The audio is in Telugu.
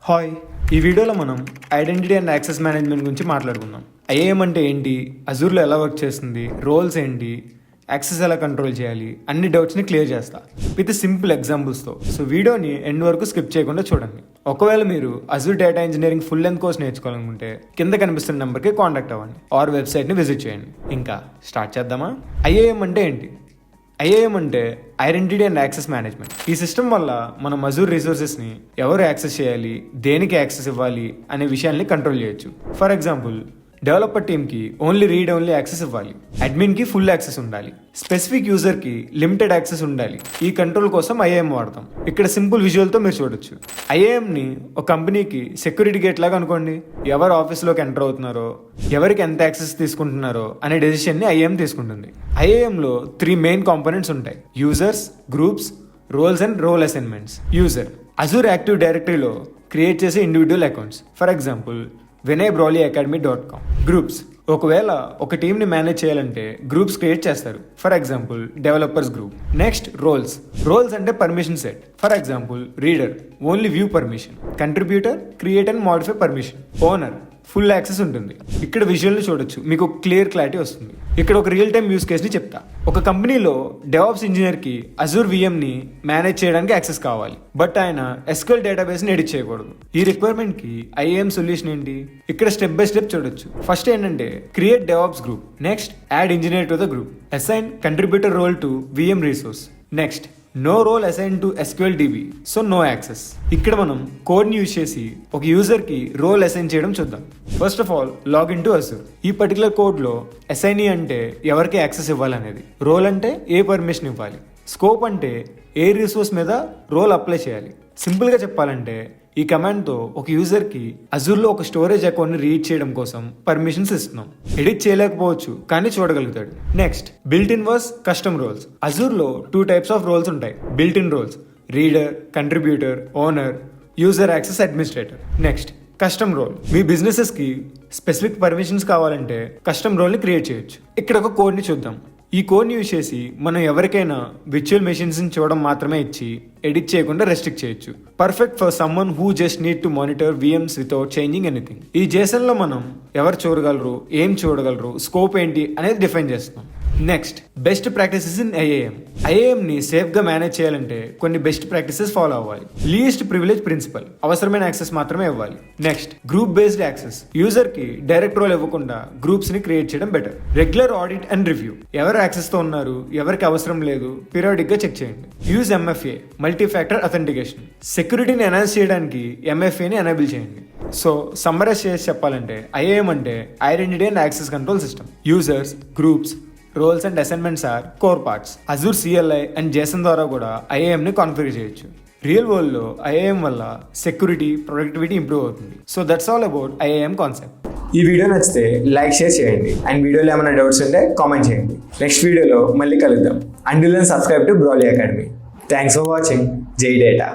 హాయ్, ఈ వీడియోలో మనం ఐడెంటిటీ అండ్ యాక్సెస్ మేనేజ్మెంట్ గురించి మాట్లాడుకుందాం. IAM అంటే ఏంటి, అజూర్లో ఎలా వర్క్ చేస్తుంది, రోల్స్ ఏంటి, యాక్సెస్ ఎలా కంట్రోల్ చేయాలి, అన్ని డౌట్స్ని క్లియర్ చేస్తా విత్ సింపుల్ ఎగ్జాంపుల్స్తో. సో వీడియోని ఎండ్ వరకు స్కిప్ చేయకుండా చూడండి. ఒకవేళ మీరు Azure data engineering full length course నేర్చుకోవాలనుకుంటే కింద కనిపిస్తున్న నెంబర్కి కాంటాక్ట్ అవ్వండి ఆర్ వెబ్సైట్ని విజిట్ చేయండి. ఇంకా స్టార్ట్ చేద్దామా? IAM అంటే ఏంటి? IAM అంటే ఐడెంటిటీ అండ్ యాక్సెస్ మేనేజ్మెంట్. ఈ సిస్టమ్ వల్ల మనం అజూర్ రిసోర్సెస్ని ఎవరు యాక్సెస్ చేయాలి, దేనికి యాక్సెస్ ఇవ్వాలి అనే విషయాల్ని కంట్రోల్ చేయొచ్చు. ఫర్ ఎగ్జాంపుల్, డెవలపర్ టీమ్కి ఓన్లీ రీడ్ ఓన్లీ యాక్సెస్ ఇవ్వాలి, అడ్మిన్కి ఫుల్ యాక్సెస్ ఉండాలి, స్పెసిఫిక్ యూజర్కి లిమిటెడ్ యాక్సెస్ ఉండాలి. ఈ కంట్రోల్ కోసం IAM వాడతాం. ఇక్కడ సింపుల్ విజువల్తో మీరు చూడొచ్చు. IAMని ఒక కంపెనీకి సెక్యూరిటీ గేట్ లాగా అనుకోండి. ఎవరు ఆఫీస్లోకి ఎంటర్ అవుతున్నారో, ఎవరికి ఎంత యాక్సెస్ తీసుకుంటున్నారో అనే డెసిషన్ని IAM తీసుకుంటుంది. IAMలో 3 మెయిన్ కాంపోనెంట్స్ ఉంటాయి: users, groups, roles and role assignments. User Azure active డైరెక్టరీలో క్రియేట్ చేసే individual accounts. For example, brollyacademy.com. Groups ఒకవేళ ఒక టీమ్ని మేనేజ్ చేయాలంటే గ్రూప్స్ క్రియేట్ చేస్తారు. For example, developers group. Next, roles అంటే permission set. For example, reader only view permission, contributor create and modify permission, owner full access ఉంటుంది. ఇక్కడ విజువల్ని చూడొచ్చు, మీకు క్లియర్ క్లారిటీ వస్తుంది. ఇక్కడ ఒక రియల్ టైమ్ యూస్ కేస్ని చెప్తా. ఒక కంపెనీలో డెవాప్స్ ఇంజనీర్కి అజూర్ VMని మేనేజ్ చేయడానికి యాక్సెస్ కావాలి, బట్ ఆయన SQL డేటాబేస్ని ఎడిట్ చేయకూడదు. ఈ రిక్వైర్మెంట్కి IAM సొల్యూషన్ ఏంటి? ఇక్కడ స్టెప్ బై స్టెప్ చూడొచ్చు. ఫస్ట్ ఏంటంటే, create devops group. Next, add engineer to the group. Assign contributor role to VM resource. Next, no role assign to SQL DB, so no access. ఇక్కడ మనం కోడ్ని యూజ్ చేసి ఒక యూజర్కి రోల్ అసైన్ చేయడం చూద్దాం. First of all, login to Azure. ఈ పర్టికులర్ కోడ్లో అసైనీ అంటే ఎవరికి యాక్సెస్ ఇవ్వాలనేది, రోల్ అంటే ఏ పర్మిషన్ ఇవ్వాలి, స్కోప్ అంటే ఏ రిసోర్స్ మీద రోల్ అప్లై చేయాలి. సింపుల్గా చెప్పాలంటే, ఈ కమాండ్తో ఒక యూజర్కి అజూర్లో ఒక స్టోరేజ్ అకౌంట్ని రీడ్ చేయడం కోసం పర్మిషన్స్ ఇస్తున్నాం. ఎడిట్ చేయలేకపోవచ్చు, కానీ చూడగలుగుతాడు. Next, built in versus custom roles. అజూర్లో 2 టైప్స్ ఆఫ్ రోల్స్ ఉంటాయి. Built in roles: reader, contributor, owner, user access administrator. Next, custom role. మీ బిజినెసెస్కి స్పెసిఫిక్ పర్మిషన్స్ కావాలంటే కస్టమ్ రోల్ని క్రియేట్ చేయొచ్చు. ఇక్కడ ఒక కోడ్ని చూద్దాం. ఈ కోడ్ని యూజ్ చేసి మనం ఎవరికైనా విర్చువల్ మెషిన్స్ని చూడడం మాత్రమే ఇచ్చి ఎడిట్ చేయకుండా రెస్ట్రిక్ట్ చేయొచ్చు. Perfect for someone who just need to monitor VMs without changing anything. ఈ JSONలో మనం ఎవరు చూడగలరు, ఏం చూడగలరు, స్కోప్ ఏంటి అనేది డిఫైన్ చేస్తాం. Next, best practices in IAM. IAMని సేఫ్గా మేనేజ్ చేయాలంటే కొన్ని బెస్ట్ ప్రాక్టీసెస్ ఫాలో అవ్వాలి. లీస్ట్ ప్రివిలేజ్ ప్రిన్సిపల్, అవసరమైన యాక్సెస్ మాత్రమే ఇవ్వాలి. Next, group based access. యూజర్కి డైరెక్ట్ రోల్ ఇవ్వకుండా గ్రూప్స్ని క్రియేట్ చేయడం better. Regular audit and review. ఎవరు యాక్సెస్తో ఉన్నారు, ఎవరికి అవసరం లేదు, పీరియాడిక్గా చెక్ చేయండి. Use MFA, multi factor authentication. సెక్యూరిటీని ఎన్హాన్స్ చేయడానికి MFAని ఎనేబుల్ చేయండి. సో సమ్మరైజ్ చేసి చెప్పాలంటే, IAM అంటే identity and access control system. Users, groups, roles and assignments are core parts. Azure CLI and JSON ద్వారా కూడా IAMని కాన్ఫిగర్ చేయొచ్చు. రియల్ వరల్డ్లో IAM వల్ల సెక్యూరిటీ, ప్రొడక్టివిటీ ఇంప్రూవ్ అవుతుంది. So that's all about IAM concept. ఈ వీడియో నచ్చితే లైక్, షేర్ చేయండి. అండ్ వీడియోలో ఏమైనా డౌట్స్ ఉంటే కామెంట్ చేయండి. నెక్స్ట్ వీడియోలో మళ్ళీ కలుద్దాం. Until then subscribe to Brolly Academy. Thanks for watching. జై డేటా.